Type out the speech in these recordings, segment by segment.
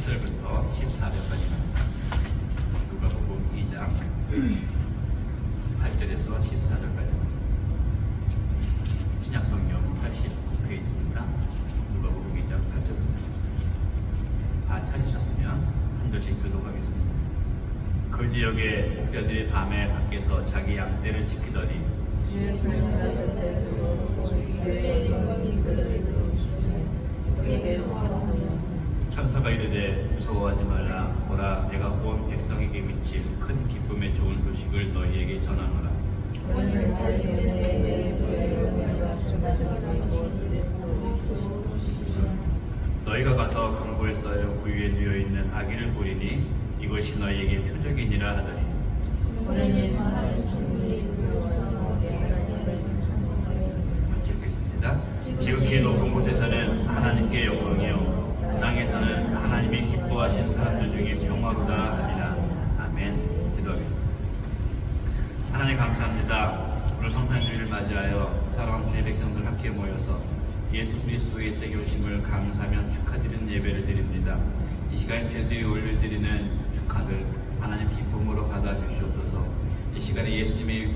1절부터 14절까지입니다. 누가복음 2장 8절에서 14절까지입니다. 신약성경 89페이지입니다. 누가복음 2장 8절부터 다 찾으셨으면 한 절씩 교독하겠습니다. 그 지역의 목자들이 밤에 밖에서 자기 양떼를 지키더니 천사가 이르되 무서워하지 말라. 보라, 내가 온 백성에게 미칠 큰 기쁨의 좋은 소식을 너희에게 전하노라. 너희가 가서 강보에 쌓여 구유에 누워 있는 아기를 보리니 이것이 너희에게 표적이니라 하더니 읽겠습니다. 지극히 높은 곳에서는 하나님께 영광이요 땅에서는 하나님이 기뻐하신 사람들 중에 평화로다 하니라. 아멘. 기도하겠습니다. 하나님 감사합니다. 오늘 성탄주의를 맞이하여 사랑하는 주의 백성들 함께 모여서 예수 그리스도의 때에 오심을 감사하며 축하드리는 예배를 드립니다. 이 시간 제도에 올려드리는 축하를 하나님 기쁨으로 받아주시옵소서. 이 시간에 예수님의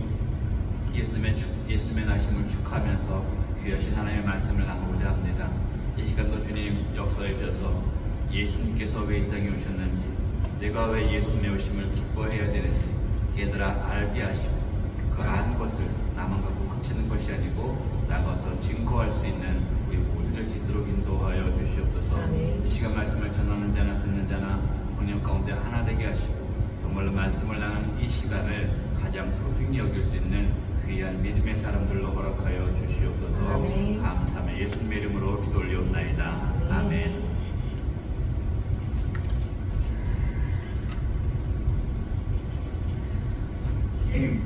나심을 축하하면서 귀하신 하나님의 말씀을 나누고자 합니다. 이 시간도 주님 역사에 주셔서 예수님께서 왜 이 땅에 오셨는지, 내가 왜 예수님의 오심을 기뻐해야 되는지 얘들아 알게 하시고, 그 안 것을 나만 갖고 그치는 것이 아니고 나가서 증거할 수 있는 우리 모두 될 수 있도록 인도하여 주시옵소서. 이 시간 말씀을 전하는 자나 듣는 자나 성령 가운데 하나 되게 하시고, 정말로 말씀을 나누는 이 시간을 가장 소중히 여길 수 있는 귀한 믿음의 사람들로 허락하여 주시옵소서. 아멘. 감사하며 예수님의 이름으로 기도 올리옵나이다. 아멘.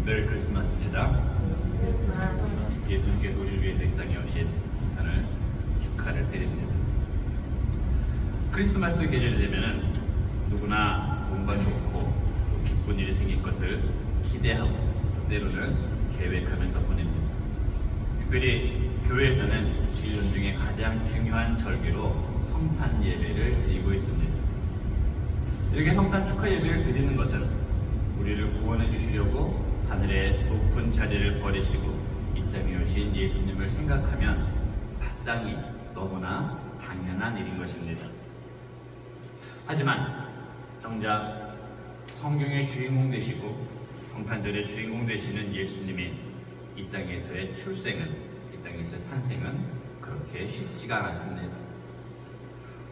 메리 크리스마스입니다. 예수님께서 우리를 위해서 이 땅에 오신 사를 축하를 드립니다. 크리스마스 계절이 되면은 누구나 뭔가 좋고 또 기쁜 일이 생길 것을 기대하고 때로는 계획하면서 보냅니다. 특별히 교회에서는 1년 중에 가장 중요한 절기로 성탄 예배를 드리고 있습니다. 이렇게 성탄 축하 예배를 드리는 것은 우리를 구원해 주시려고 하늘의 높은 자리를 버리시고 이 땅에 오신 예수님을 생각하면 마땅히 너무나 당연한 일인 것입니다. 하지만 정작 성경의 주인공 되시고 성탄절의 주인공 되시는 예수님이 이 땅에서의 출생은, 이 땅에서의 탄생은 그렇게 쉽지가 않았습니다.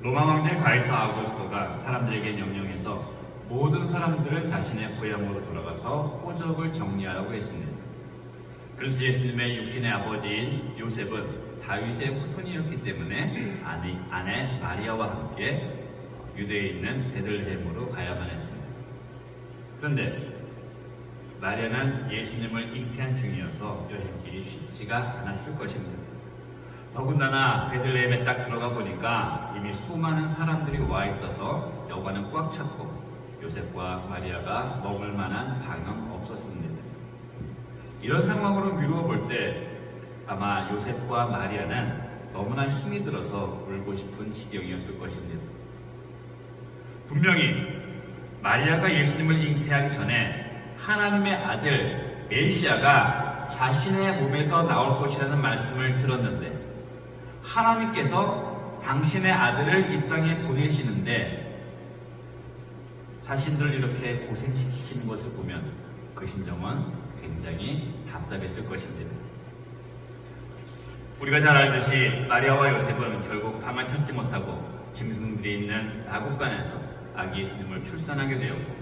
로마 왕제 가이사 아우구스토가 사람들에게 명령해서 모든 사람들은 자신의 고향으로 돌아가서 호적을 정리하라고 했습니다. 그래서 예수님의 육신의 아버지인 요셉은 다윗의 후손이었기 때문에 아내 마리아와 함께 유대에 있는 베들레헴으로 가야만 했습니다. 그런데 마리아는 예수님을 잉태한 중이어서 여행길이 쉽지가 않았을 것입니다. 더군다나 베들레헴에 딱 들어가 보니까 이미 수많은 사람들이 와 있어서 여관은 꽉 찼고 요셉과 마리아가 먹을 만한 방은 없었습니다. 이런 상황으로 미루어 볼 때 아마 요셉과 마리아는 너무나 힘이 들어서 울고 싶은 지경이었을 것입니다. 분명히 마리아가 예수님을 잉태하기 전에 하나님의 아들 메시아가 자신의 몸에서 나올 것이라는 말씀을 들었는데, 하나님께서 당신의 아들을 이 땅에 보내시는데 자신들을 이렇게 고생시키시는 것을 보면 그 심정은 굉장히 답답했을 것입니다. 우리가 잘 알듯이 마리아와 요셉은 결국 방을 찾지 못하고 짐승들이 있는 마구간에서 아기 예수님을 출산하게 되었고,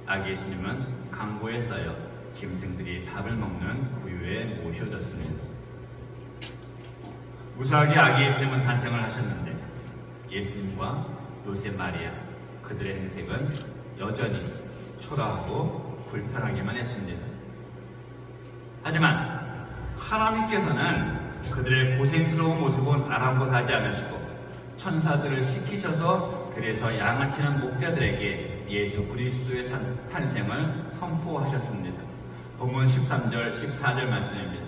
아기 예수님은 강보에 쌓여 짐승들이 밥을 먹는 구유에 모셔졌습니다. 무사하게 아기 예수님은 탄생을 하셨는데 예수님과 요셉, 마리아 그들의 행색은 여전히 초라하고 불편하기만 했습니다. 하지만 하나님께서는 그들의 고생스러운 모습은 아랑곳하지 않으시고 천사들을 시키셔서 들에서 양을 치는 목자들에게 예수 그리스도의 탄생을 선포하셨습니다. 본문 13절, 14절 말씀입니다.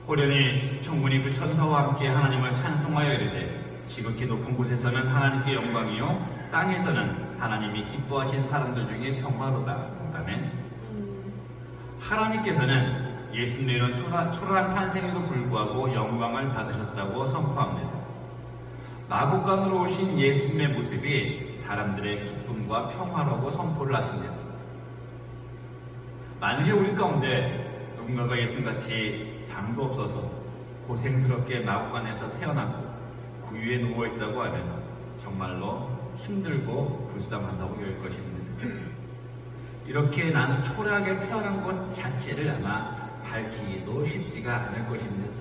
호련히 충분히 그 천사와 함께 하나님을 찬송하여 이르되 지극히 높은 곳에서는 하나님께 영광이요 땅에서는 하나님이 기뻐하신 사람들 중에 평화로다. 아멘. 하나님께서는 예수님의 이런 초라한 탄생에도 불구하고 영광을 받으셨다고 선포합니다. 마국간으로 오신 예수님의 모습이 사람들의 기쁨과 평화라고 선포를 하십니다. 만약에 우리 가운데 누군가가 예수님같이 방도 없어서 고생스럽게 마국간에서 태어났고 구유에 누워있다고 하면 정말로 힘들고 불쌍하다고 여길 것입니다. 이렇게 나는 초라하게 태어난 것 자체를 아마 밝히기도 쉽지가 않을 것입니다.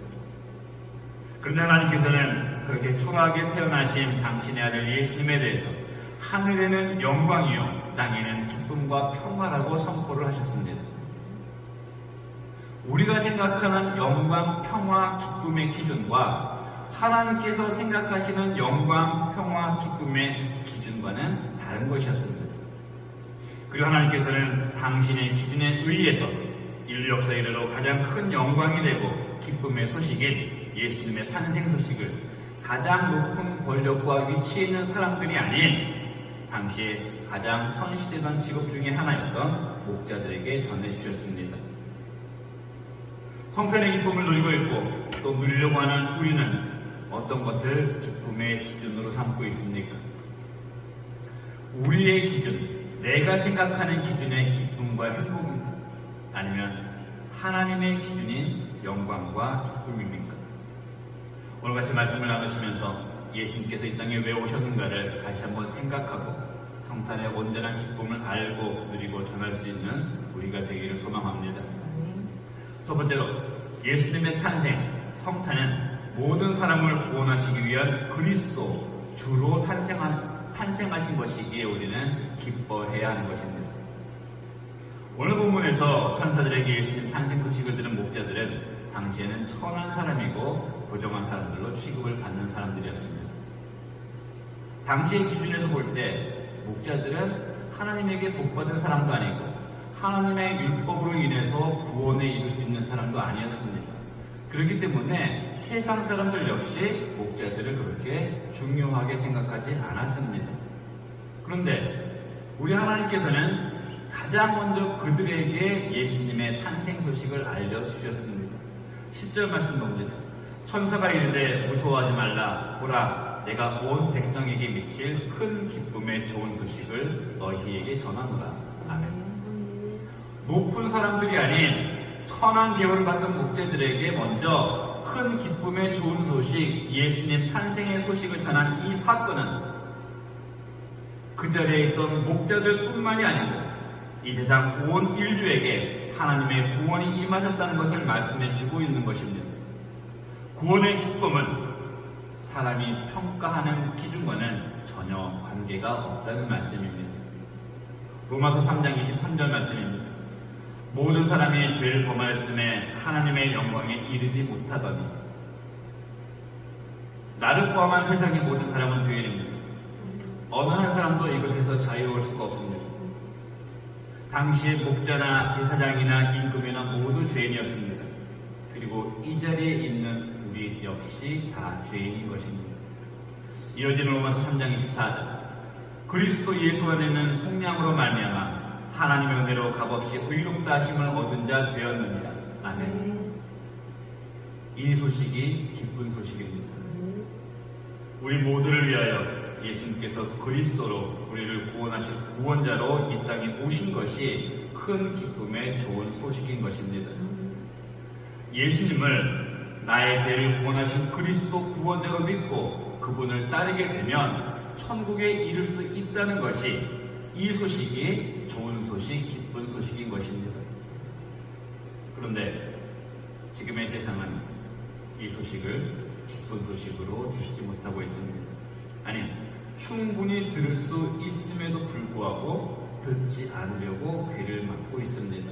그런데 하나님께서는 그렇게 초라하게 태어나신 당신의 아들 예수님에 대해서 하늘에는 영광이요 땅에는 기쁨과 평화라고 선포를 하셨습니다. 우리가 생각하는 영광, 평화, 기쁨의 기준과 하나님께서 생각하시는 영광, 평화, 기쁨의 기준과는 다른 것이었습니다. 그리고 하나님께서는 당신의 기준에 의해서 인류 역사에 이르러 가장 큰 영광이 되고 기쁨의 소식인 예수님의 탄생 소식을 가장 높은 권력과 위치에 있는 사람들이 아닌 당시에 가장 천시되던 직업 중에 하나였던 목자들에게 전해주셨습니다. 성탄의 기쁨을 누리고 있고 또 누리려고 하는 우리는 어떤 것을 기쁨의 기준으로 삼고 있습니까? 우리의 기준, 내가 생각하는 기준의 기쁨과 행복입니까? 아니면 하나님의 기준인 영광과 기쁨입니까? 오늘 같이 말씀을 나누시면서 예수님께서 이 땅에 왜 오셨는가를 다시 한번 생각하고 성탄의 온전한 기쁨을 알고 누리고 전할 수 있는 우리가 되기를 소망합니다. 첫 번째로 예수님의 탄생, 성탄은 모든 사람을 구원하시기 위한 그리스도 주로 탄생하신 것이기에 우리는 기뻐해야 하는 것입니다. 오늘 본문에서 천사들에게 예수님 탄생 소식을 들은 목자들은 당시에는 천한 사람이고 부정한 사람들로 취급을 받는 사람들이었습니다. 당시의 기준에서 볼 때 목자들은 하나님에게 복받은 사람도 아니고 하나님의 율법으로 인해서 구원에 이룰 수 있는 사람도 아니었습니다. 그렇기 때문에 세상 사람들 역시 목자들을 그렇게 중요하게 생각하지 않았습니다. 그런데 우리 하나님께서는 가장 먼저 그들에게 예수님의 탄생 소식을 알려주셨습니다. 10절 말씀 봅니다. 천사가 이르되 무서워하지 말라. 보라, 내가 온 백성에게 미칠 큰 기쁨의 좋은 소식을 너희에게 전하노라. 아멘. 높은 사람들이 아닌 천한 계급을 받던 목자들에게 먼저 큰 기쁨의 좋은 소식, 예수님 탄생의 소식을 전한 이 사건은 그 자리에 있던 목자들뿐만이 아니고 이 세상 온 인류에게 하나님의 구원이 임하셨다는 것을 말씀해 주고 있는 것입니다. 구원의 기쁨은 사람이 평가하는 기준과는 전혀 관계가 없다는 말씀입니다. 로마서 3장 23절 말씀입니다. 모든 사람이 죄를 범하였음에 하나님의 영광에 이르지 못하더니 나를 포함한 세상의 모든 사람은 죄인입니다. 어느 한 사람도 이것에서 자유로울 수가 없습니다. 당시의 목자나 제사장이나 임금이나 모두 죄인이었습니다. 그리고 이 자리에 있는 우리 역시 다 죄인인 것입니다. 이어지는 로마서 3장 24절 그리스도 예수 안에는 속량으로 말미암아 하나님의 은혜로 값없이 의롭다 하심을 얻은 자 되었느니라. 아멘. 이 소식이 기쁜 소식입니다. 우리 모두를 위하여 예수님께서 그리스도로 우리를 구원하실 구원자로 이 땅에 오신 것이 큰 기쁨의 좋은 소식인 것입니다. 예수님을 나의 죄를 구원하신 그리스도 구원자로 믿고 그분을 따르게 되면 천국에 이를 수 있다는 것이 이 소식이 좋은 소식, 기쁜 소식인 것입니다. 그런데 지금의 세상은 이 소식을 기쁜 소식으로 듣지 못하고 있습니다. 아니, 충분히 들을 수 있음에도 불구하고 듣지 않으려고 귀를 막고 있습니다.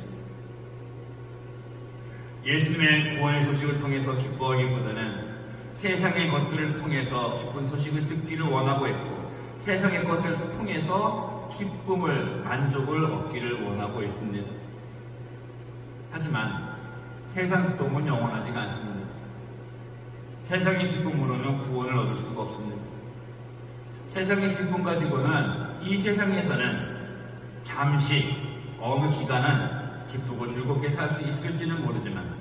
예수님의 구원의 소식을 통해서 기뻐하기보다는 세상의 것들을 통해서 기쁜 소식을 듣기를 원하고 있고 세상의 것을 통해서 기쁨을, 만족을 얻기를 원하고 있습니다. 하지만 세상 기쁨은 영원하지가 않습니다. 세상의 기쁨으로는 구원을 얻을 수가 없습니다. 세상의 기쁨 가지고는 이 세상에서는 잠시 어느 기간은 기쁘고 즐겁게 살 수 있을지는 모르지만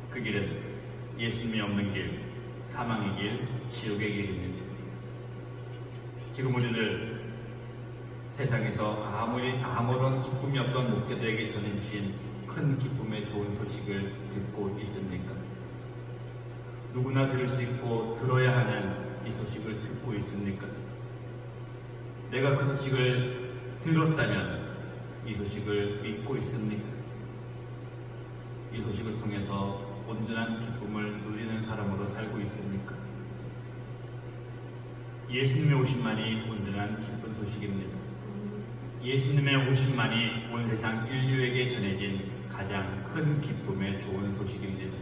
그 길은 예수님이 없는 길, 사망의 길, 지옥의 길입니다. 지금 우리들 세상에서 아무런 기쁨이 없던 목자들에게 전해주신 큰 기쁨의 좋은 소식을 듣고 있습니까? 누구나 들을 수 있고 들어야 하는 이 소식을 듣고 있습니까? 내가 그 소식을 들었다면 이 소식을 믿고 있습니까? 이 소식을 통해서 온전한 기쁨을 누리는 사람으로 살고 있습니까? 예수님의 오심만이 온전한 기쁜 소식입니다. 예수님의 오심만이 온 세상 인류에게 전해진 가장 큰 기쁨의 좋은 소식입니다.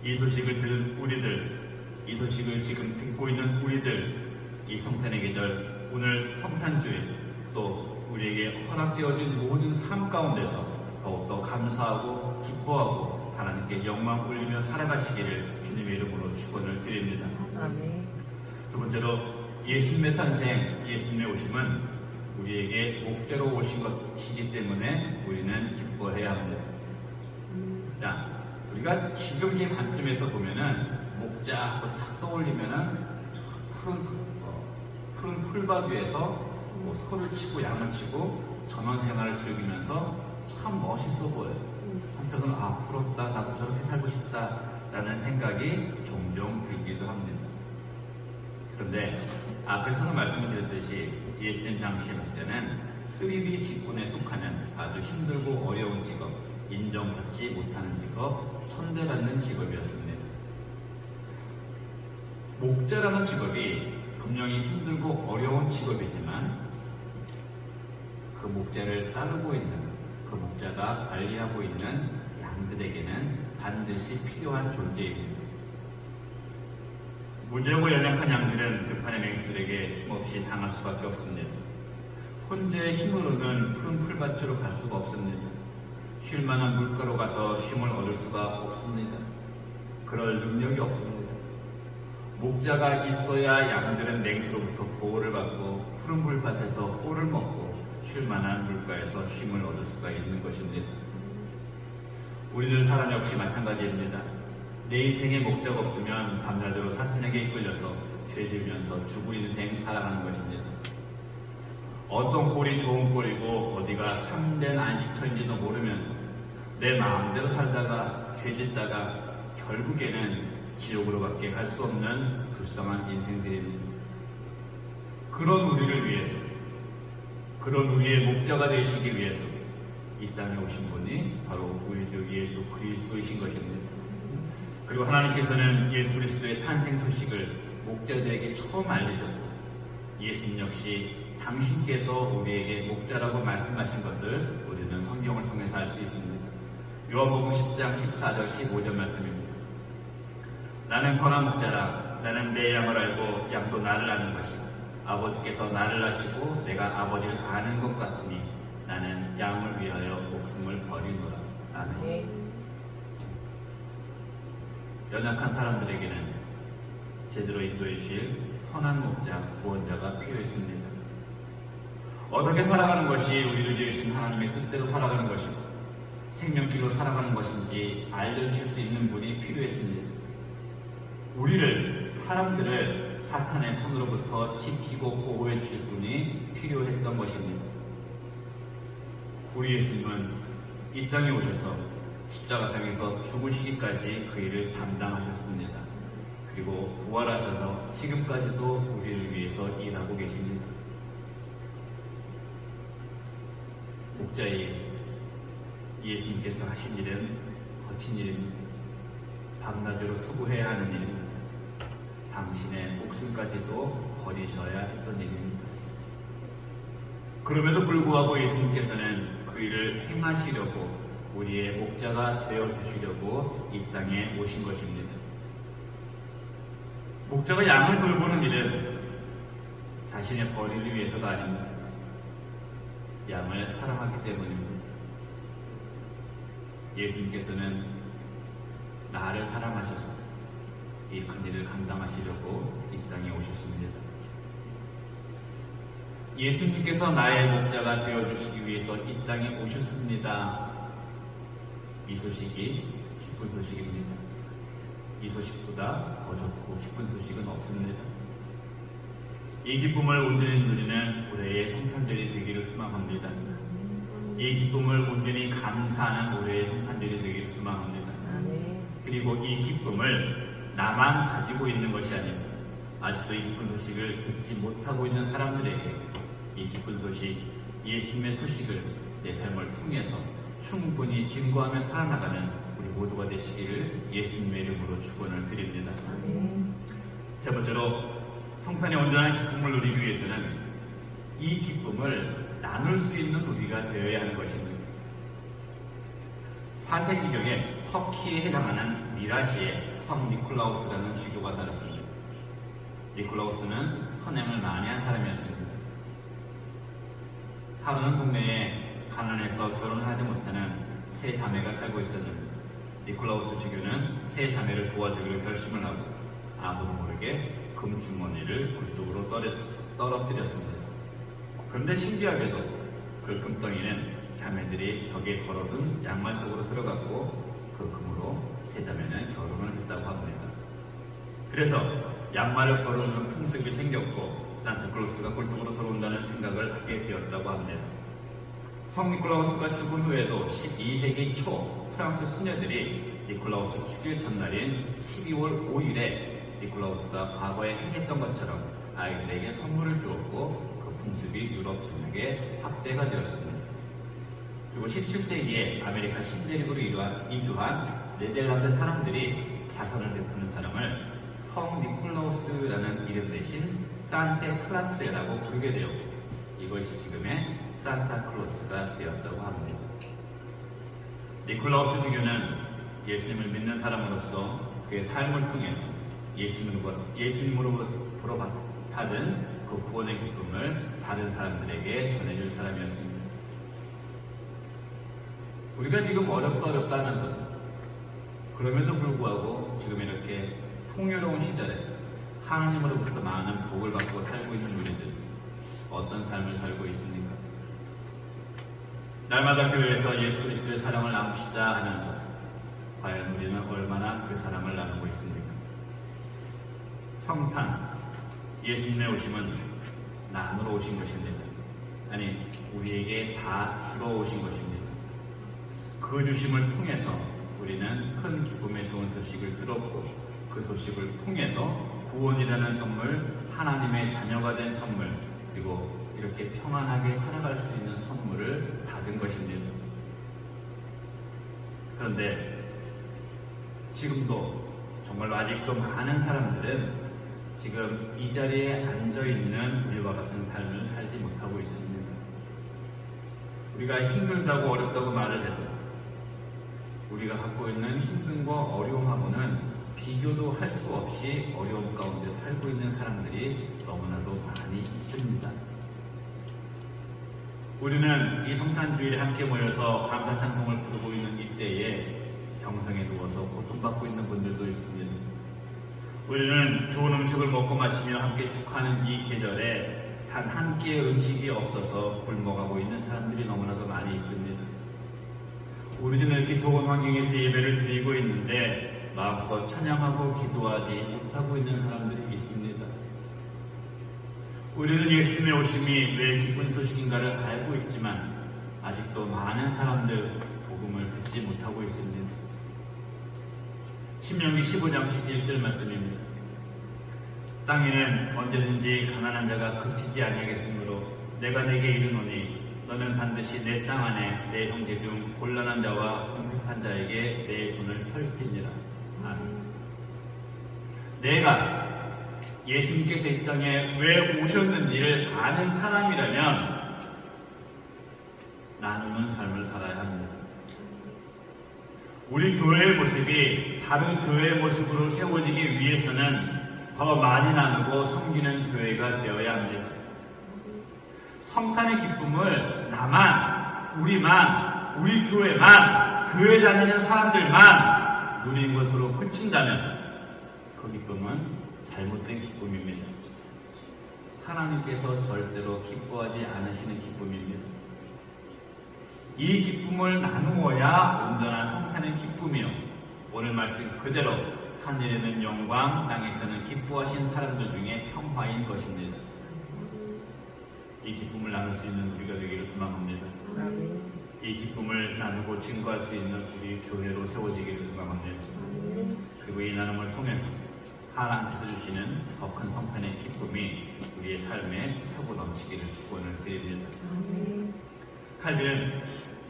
이 소식을 들은 우리들, 이 소식을 지금 듣고 있는 우리들, 이 성탄의 계절, 오늘 성탄주일, 또 우리에게 허락되어진 모든 삶 가운데서 더욱더 감사하고 기뻐하고 하나님께 영광 올리며 살아가시기를 주님의 이름으로 축원을 드립니다. 아멘. 두 번째로 예수님의 탄생, 예수님의 오심은 우리에게 목자로 오신 것이기 때문에 우리는 기뻐해야 합니다. 자, 우리가 지금 이 관점에서 보면은 목자 하고 탁 떠올리면은 푸른 풀밭 위에서 소를 치고 양을 치고 전원 생활을 즐기면서 참 멋있어 보여요. 한편으로는 부럽다, 나도 저렇게 살고 싶다 라는 생각이 종종 들기도 합니다. 그런데 앞에서도 말씀을 드렸듯이 예수님 당시의 목자는 3D 직군에 속하는 아주 힘들고 어려운 직업, 인정받지 못하는 직업, 천대받는 직업이었습니다. 목자라는 직업이 분명히 힘들고 어려운 직업이지만 그 목자를 따르고 있는, 그 목자가 관리하고 있는 양들에게는 반드시 필요한 존재입니다. 무지하고 연약한 양들은 들판의 맹수에게 힘없이 당할 수밖에 없습니다. 혼자의 힘으로는 푸른 풀밭으로 갈 수가 없습니다. 쉴 만한 물가로 가서 쉼을 얻을 수가 없습니다. 그럴 능력이 없습니다. 목자가 있어야 양들은 맹수로부터 보호를 받고 푸른 풀밭에서 꿀을 먹고 쉴 만한 물가에서 쉼을 얻을 수가 있는 것입니다. 우리들 사람 역시 마찬가지입니다. 내 인생에 목자가 없으면 밤낮으로 사탄에게 이끌려서 죄지으면서 죽을 인생 살아가는 것입니다. 어떤 꼴이 좋은 꼴이고 어디가 참된 안식처인지도 모르면서 내 마음대로 살다가 죄짓다가 결국에는 지옥으로밖에 갈 수 없는 불쌍한 인생들입니다. 그런 우리를 위해서, 그런 우리의 목자가 되시기 위해서 이 땅에 오신 분이 바로 우리 주 예수 그리스도이신 것입니다. 그리고 하나님께서는 예수 그리스도의 탄생 소식을 목자들에게 처음 알리셨고 예수님 역시 당신께서 우리에게 목자라고 말씀하신 것을 우리는 성경을 통해서 알 수 있습니다. 요한복음 10장 14절 15절 말씀입니다. 나는 선한 목자라. 나는 내 양을 알고 양도 나를 아는 것이고 아버지께서 나를 아시고 내가 아버지를 아는 것 같으니 나는 양을 위하여 목숨을 버리노라. 아멘. 연약한 사람들에게는 제대로 인도해 주실 선한 목자, 구원자가 필요했습니다. 어떻게 살아가는 것이 우리를 지으신 하나님의 뜻대로 살아가는 것이고 생명길로 살아가는 것인지 알려주실 수 있는 분이 필요했습니다. 우리를, 사람들을 사탄의 손으로부터 지키고 보호해 주실 분이 필요했던 것입니다. 우리 예수님은 이 땅에 오셔서 십자가상에서 죽으시기까지 그 일을 담당하셨습니다. 그리고 부활하셔서 지금까지도 우리를 위해서 일하고 계십니다. 목자의 예수님께서 하신 일은 거친 일입니다. 밤낮으로 수고해야 하는 일입니다. 당신의 목숨까지도 버리셔야 했던 일입니다. 그럼에도 불구하고 예수님께서는 그 일을 행하시려고 우리의 목자가 되어주시려고 이 땅에 오신 것입니다. 목자가 양을 돌보는 일은 자신의 벌이를 위해서가 아닙니다. 양을 사랑하기 때문입니다. 예수님께서는 나를 사랑하셔서 이 큰 일을 감당하시려고 이 땅에 오셨습니다. 예수님께서 나의 목자가 되어주시기 위해서 이 땅에 오셨습니다. 이 소식이 기쁜 소식입니다. 이 소식보다 더 좋고 기쁜 소식은 없습니다. 이 기쁨을 온전히 누리는 올해의 성탄절이 되기를 소망합니다. 이 기쁨을 온전히 감사하는 올해의 성탄절이 되기를 소망합니다. 그리고 이 기쁨을 나만 가지고 있는 것이 아니고 아직도 이 기쁜 소식을 듣지 못하고 있는 사람들에게 이 기쁜 소식, 예수님의 소식을 내 삶을 통해서 충분히 증거하며 살아나가는 우리 모두가 되시기를 예수님의 이름으로 축원을 드립니다. 세 번째로 성탄의 온전한 기쁨을 누리기 위해서는 이 기쁨을 나눌 수 있는 우리가 되어야 하는 것입니다. 4세기경에 터키에 해당하는 미라시에 성 니콜라우스라는 주교가 살았습니다. 니콜라우스는 선행을 많이 한 사람이었습니다. 하루는 동네에 가난해서 결혼을 하지 못하는 세 자매가 살고 있었는데 니콜라우스 주교는 세 자매를 도와주기로 결심을 하고 아무도 모르게 금주머니를 굴뚝으로 떨어뜨렸습니다. 그런데 신기하게도 그 금덩이는 자매들이 벽에 걸어둔 양말 속으로 들어갔고 그 금으로 세 자매는 결혼을 했다고 합니다. 그래서 양말을 걸어두는 풍습이 생겼고 산타클로스가 굴뚝으로 들어온다는 생각을 하게 되었다고 합니다. 성 니콜라우스가 죽은 후에도 12세기 초 프랑스 수녀들이 니콜라우스 축일 전날인 12월 5일에 니콜라우스가 과거에 행했던 것처럼 아이들에게 선물을 주었고 그 풍습이 유럽 전역에 확대가 되었습니다. 그리고 17세기에 아메리카 신대륙으로 이주한 네덜란드 사람들이 자선을 베푸는 사람을 성 니콜라우스라는 이름 대신 산테클라스라고 부르게 되었고 이것이 지금의 산타클로스가 되었다고 합니다. 니콜라우스 주교는 예수님을 믿는 사람으로서 그의 삶을 통해서 예수님으로부터 받은 그 구원의 기쁨을 다른 사람들에게 전해줄 사람이었습니다. 우리가 지금 어렵다 하면서도 그럼에도 불구하고 지금 이렇게 풍요로운 시절에 하나님으로부터 많은 복을 받고 살고 있는 우리들 어떤 삶을 살고 있습니까? 날마다 교회에서 예수 그리스도의 사랑을 나눕시다 하면서 과연 우리는 얼마나 그 사랑을 나누고 있습니까? 성탄, 예수님의 오심은 나누러 오신 것입니다. 아니, 우리에게 다 주러 오신 것입니다. 그 주심을 통해서 우리는 큰 기쁨의 좋은 소식을 들었고 그 소식을 통해서 구원이라는 선물, 하나님의 자녀가 된 선물, 그리고 이렇게 평안하게 살아갈 수 있는 선물을 받은 것입니다. 그런데 지금도 정말로 아직도 많은 사람들은 지금 이 자리에 앉아있는 우리와 같은 삶을 살지 못하고 있습니다. 우리가 힘들다고 어렵다고 말을 해도 우리가 갖고 있는 힘듦과 어려움하고는 비교도 할 수 없이 어려움 가운데 살고 있는 사람들이 너무나도 많이 있습니다. 우리는 이 성탄주일에 함께 모여서 감사 찬송을 부르고 있는 이때에 병상에 누워서 고통받고 있는 분들도 있습니다. 우리는 좋은 음식을 먹고 마시며 함께 축하하는 이 계절에 단 한 끼의 음식이 없어서 굶어가고 있는 사람들이 너무나도 많이 있습니다. 우리는 이렇게 좋은 환경에서 예배를 드리고 있는데 마음껏 찬양하고 기도하지 못하고 있는 사람들이 있습니다. 우리는 예수님의 오심이 왜 기쁜 소식인가를 알고 있지만 아직도 많은 사람들 복음을 듣지 못하고 있습니다. 신명기 15장 11절 말씀입니다. 땅에는 언제든지 가난한 자가 그치지 아니하겠으므로 내가 내게 이르노니 너는 반드시 내 땅 안에 내 형제 중 곤란한 자와 궁핍한 자에게 내 손을 펼지니라. 아멘. 내가 예수님께서 이 땅에 왜 오셨는지를 아는 사람이라면 나누는 삶을 살아야 합니다. 우리 교회의 모습이 다른 교회의 모습으로 세워지기 위해서는 더 많이 나누고 섬기는 교회가 되어야 합니다. 성탄의 기쁨을 나만, 우리만, 우리 교회만, 교회 다니는 사람들만 누리는 것으로 그친다면 그 기쁨은 잘못된 기쁨입니다. 하나님께서 절대로 기뻐하지 않으시는 기쁨입니다. 이 기쁨을 나누어야 온전한 성탄의 기쁨이요, 오늘 말씀 그대로 하늘에는 영광, 땅에서는 기뻐하신 사람들 중에 평화인 것입니다. 이 기쁨을 나눌 수 있는 우리가 되기를 소망합니다. 이 기쁨을 나누고 증거할 수 있는 우리 교회로 세워지기를 소망합니다. 그리고 이 나눔을 통해서 하나님께서 주시는 더 큰 성탄의 기쁨이 우리의 삶에 차고 넘치기를 축원을 드립니다. 칼빈은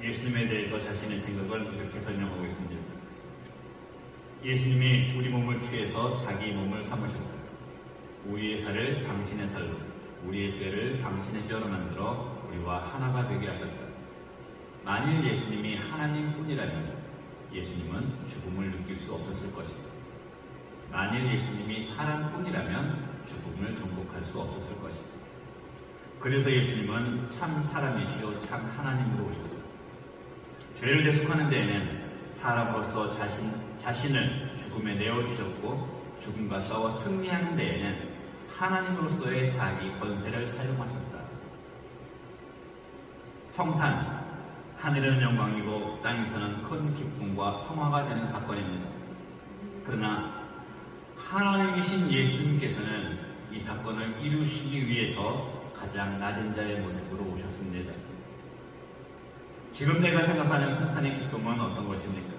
예수님에 대해서 자신의 생각을 이렇게 설명하고 있습니다. 예수님이 우리 몸을 취해서 자기 몸을 삼으셨다. 우리의 살을 당신의 살로, 우리의 뼈를 당신의 뼈로 만들어 우리와 하나가 되게 하셨다. 만일 예수님이 하나님뿐이라면 예수님은 죽음을 느낄 수 없었을 것이다. 만일 예수님이 사람뿐이라면 죽음을 정복할 수 없었을 것이다. 그래서 예수님은 참 사람이시요 참 하나님으로 오셨다. 죄를 대속하는 데에는 사람으로서 자신을 죽음에 내어주셨고, 죽음과 싸워 승리하는 데에는 하나님으로서의 자기 권세를 사용하셨다. 성탄, 하늘에는 영광이고 땅에서는 큰 기쁨과 평화가 되는 사건입니다. 그러나 하나님이신 예수님께서는 이 사건을 이루시기 위해서 가장 낮은 자의 모습으로 오셨습니다. 지금 내가 생각하는 성탄의 기쁨은 어떤 것입니까?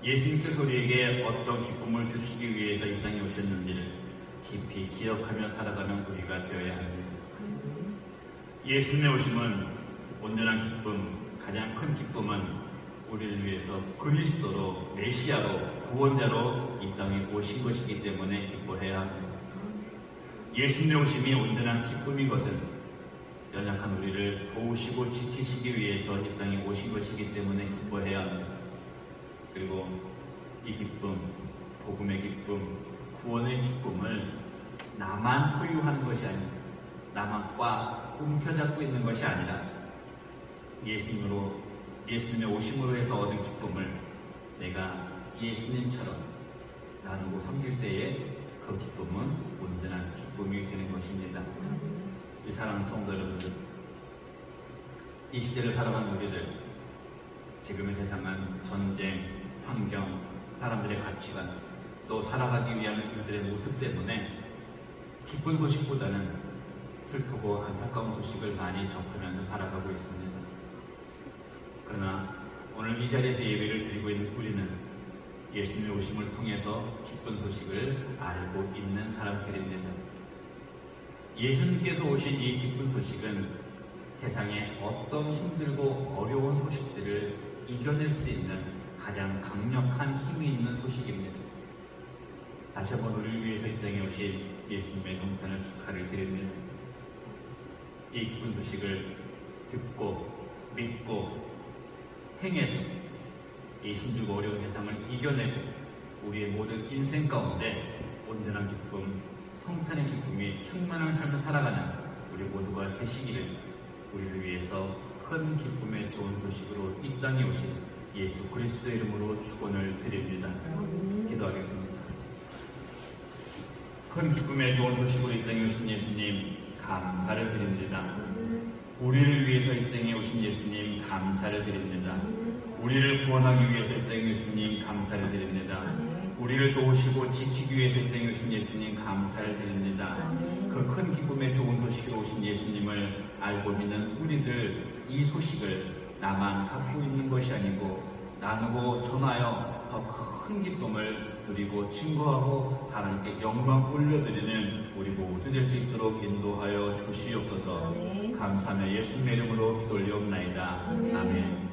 예수님께서 우리에게 어떤 기쁨을 주시기 위해서 이 땅에 오셨는지를 깊이 기억하며 살아가는 우리가 되어야 합니다. 예수님의 오심은 온전한 기쁨, 가장 큰 기쁨은 우리를 위해서 그리스도로, 메시아로, 구원자로 이 땅에 오신 것이기 때문에 기뻐해야 합니다. 예수님의 오심이 온전한 기쁨인 것은 연약한 우리를 도우시고 지키시기 위해서 이 땅에 오신 것이기 때문에 기뻐해야 합니다. 그리고 이 기쁨, 복음의 기쁨, 구원의 기쁨을 나만 소유하는 것이 아닙니다. 나만 꽉 움켜잡고 있는 것이 아니라 예수님의 오심으로 해서 얻은 기쁨을 내가 예수님처럼 나누고 섬길 때에 그 기쁨은 온전한 기쁨이 되는 것입니다. 이 사랑하는 성도 여러분들, 이 시대를 살아가는 우리들, 지금의 세상은 전쟁, 환경, 사람들의 가치관, 또 살아가기 위한 우리들의 모습 때문에 기쁜 소식보다는 슬프고 안타까운 소식을 많이 접하면서 살아가고 있습니다. 그러나 오늘 이 자리에서 예배를 드리고 있는 우리는 예수님의 오심을 통해서 기쁜 소식을 알고 있는 사람들입니다. 예수님께서 오신 이 기쁜 소식은 세상에 어떤 힘들고 어려운 소식들을 이겨낼 수 있는 가장 강력한 힘이 있는 소식입니다. 다시 한번 우리를 위해서 이 땅에 오신 예수님의 성탄을 축하를 드립니다. 이 기쁜 소식을 듣고 믿고 행해서 이 힘들고 어려운 세상을 이겨내고 우리의 모든 인생 가운데 온전한 기쁨, 성탄의 기쁨이 충만한 삶을 살아가는 우리 모두가 되시기를 우리를 위해서 큰 기쁨의 좋은 소식으로 이 땅에 오신 예수 그리스도 이름으로 축원을 드립니다. 기도하겠습니다. 큰 기쁨의 좋은 소식으로 이 땅에 오신 예수님 감사를 드립니다. 우리를 위해서 이 땅에 오신 예수님 감사를 드립니다. 우리를 구원하기 위해서 이 땅에 오신 예수님 감사를 드립니다. 우리를 도우시고 지키기 위해서 이 땅에 오신 예수님 감사를 드립니다. 그 큰 기쁨의 좋은 소식으로 오신 예수님을 알고 믿는 우리들, 이 소식을 나만 갖고 있는 것이 아니고 나누고 전하여 더 큰 기쁨을 누리고 증거하고 하나님께 영광 올려드리는 우리 모두 될 수 있도록 인도하여 주시옵소서. 감사하며 예수님의 이름으로 기도 올리옵나이다. 아멘.